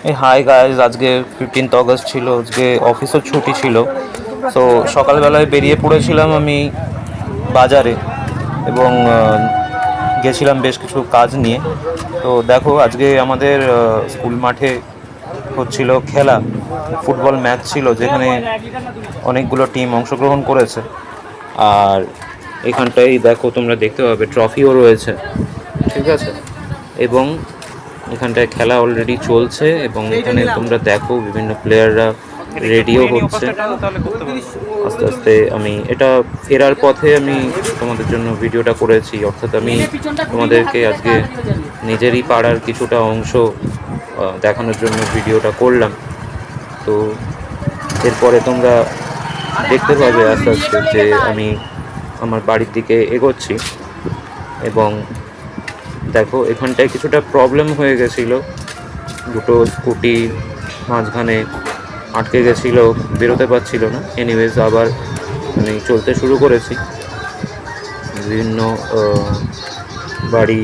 এই hi guys, আজকে 15th August ছিল। আজকে অফিসও ছুটি ছিল। সো সকালবেলায় বেরিয়ে পড়েছিলাম আমি বাজারে, এবং গেছিলাম বেশ কিছু কাজ নিয়ে। তো দেখো, আজকে আমাদের স্কুল মাঠে হচ্ছিল খেলা, ফুটবল ম্যাচ ছিল, যেখানে অনেকগুলো টিম অংশগ্রহণ করেছে। আর এখানটাই দেখো, তোমরা দেখতে পাবে ট্রফিও রয়েছে, ঠিক আছে। এবং এখানটায় খেলা অলরেডি চলছে, এবং এখানে তোমরা দেখো বিভিন্ন প্লেয়াররা রেডিও হচ্ছে। আস্তে আস্তে আমি এটা ফেরার পথে আমি তোমাদের জন্য ভিডিওটা করেছি, অর্থাৎ আমি তোমাদেরকে আজকে নিজেরই পাড়ার কিছুটা অংশ দেখানোর জন্য ভিডিওটা করলাম। তো এরপরে তোমরা দেখতে পাবে আস্তে আস্তে যে আমি আমার বাড়ির দিকে এগোচ্ছি। এবং দেখো, এখানটায় কিছুটা প্রবলেম হয়ে গেছিলো, দুটো স্কুটি মাঝখানে আটকে গেছিলো, বেরোতে পারছিল না। এনিওয়েজ আবার আমি চলতে শুরু করেছি। বিভিন্ন বাড়ি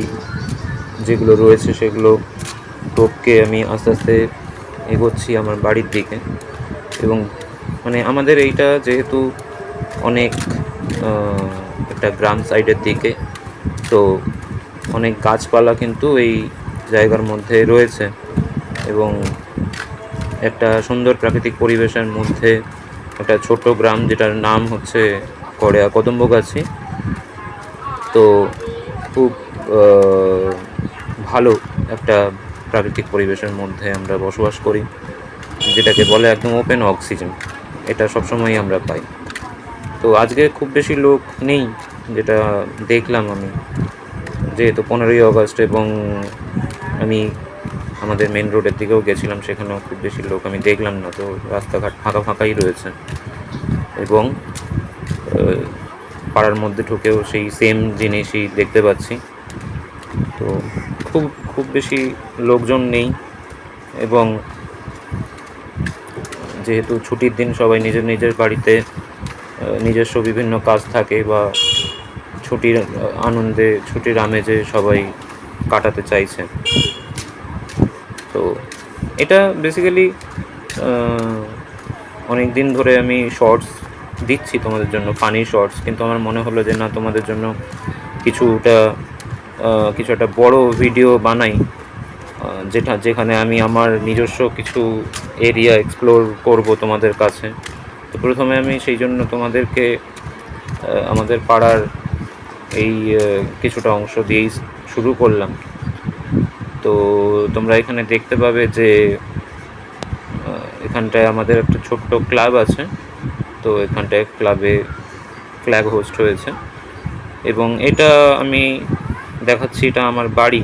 যেগুলো রয়েছে সেগুলো টপকে আমি আস্তে আস্তে এগোচ্ছি আমার বাড়ির দিকে। এবং মানে আমাদের এইটা যেহেতু অনেক একটা গ্রাম সাইডের দিকে, তো অনেক গাছপালা কিন্তু এই জায়গার মধ্যে রয়েছে, এবং একটা সুন্দর প্রাকৃতিক পরিবেশের মধ্যে একটা ছোট গ্রাম, যেটার নাম হচ্ছে কড়েয়া কদম্বগাছি। তো খুব ভালো একটা প্রাকৃতিক পরিবেশের মধ্যে আমরা বসবাস করি, যেটাকে বলে একদম ওপেন অক্সিজেন। এটা সবসময়ই আমরা পাই। তো আজকে খুব বেশি লোক নেই, যেটা দেখলাম আমি, যেহেতু 15ই অগস্ট, এবং আমি আমাদের মেন রোডের দিকেও গেছিলাম, সেখানেও খুব বেশি লোক আমি দেখলাম না। তো রাস্তাঘাট ফাঁকা ফাঁকাই রয়েছে, এবং পাড়ার মধ্যে ঢুকেও সেই সেম জিনিসই দেখতে পাচ্ছি। তো খুব খুব বেশি লোকজন নেই, এবং যেহেতু ছুটির দিন, সবাই নিজের নিজের বাড়িতে নিজস্ব বিভিন্ন কাজ থাকে, বা ছুটির আনন্দে, ছুটির আমেজে সবাই কাটাতে চাইছে। তো এটা বেসিক্যালি অনেক দিন ধরে আমি শর্টস দিচ্ছি তোমাদের জন্য, ফানি শর্টস, কিন্তু আমার মনে হলো যে না, তোমাদের জন্য কিছু একটা বড় ভিডিও বানাই, যেখানে আমি আমার নিজস্ব কিছু এরিয়া এক্সপ্লোর করব তোমাদের কাছে। তো প্রথমে আমি সেই জন্য তোমাদেরকে আমাদের পাড়ার এই কিছুটা অংশ দিয়েই শুরু করলাম। তো তোমরা এখানে দেখতে পাবে যে এখানটায় আমাদের একটা ছোট্ট ক্লাব আছে। তো এখানটায় ক্লাবে ফ্ল্যাগ হোস্ট হয়েছে, এবং এটা আমি দেখাচ্ছি, এটা আমার বাড়ি।